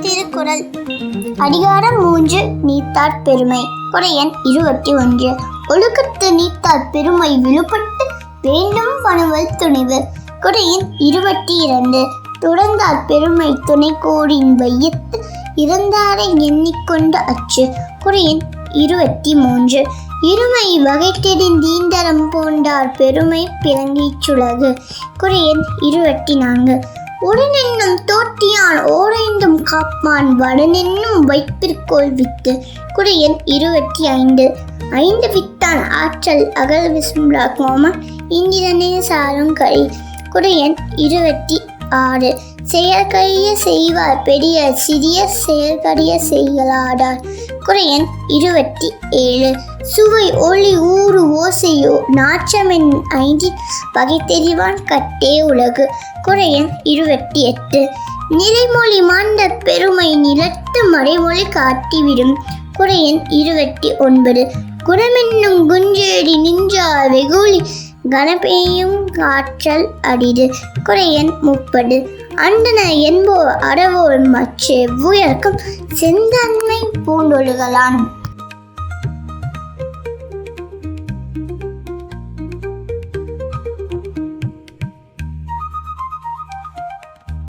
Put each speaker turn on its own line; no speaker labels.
திருக்குறள் அதிகாரம் 3 நீத்தார் பெருமை. குறையன் 21. ஒழுக்கத்து நீத்தார் பெருமை விழுப்பட்டு வேண்டும் பணுவல் துணிவு. குறையன் 22. துறந்தார் பெருமை துணை கோடின் வையத்து இறந்தாரை எண்ணிக்கொண்ட அச்சு. குறையன் 23. இருமை வகை தெரிந்தீந்தரம் போன்றார் பெருமை பிறங்கிச் சுலகு. குறையன் 24. உடனென்னும் தோற்றியான் ஓரைந்தும் காப்பான் வடனென்னும் வைப்பிற்கோள் வித்து. குறையன் 25. ஐந்து வித்தான் ஆற்றல் அகல் விசும்பா கோமம் இந்திரனே சாரும் கழி. குறையன் 26. செயற்கரிய செய்வார் பெரிய சிறிய செயற்கரிய செய்களாடார். குறையன் 27. சுவை ஒளி ஊறு ஓசையோ நாற்றமென் ஐந்தின் வகை தெரிவான் கட்டே உலகு. குறையன் 28. நிறைமொழி மாண்ட பெருமை நிலத்து மறைமொழி காட்டிவிடும். குறையன் 29. குணமென்னும் குஞ்சேடி நின்றார் வெகுளி கணபேயும் காற்றல் அடிது. குறையன் 30. அண்டன என்போர் அறவோர் மற்றெவ்வுயர்க்கும் செந்தன்மை பூண்டொழுகலான்.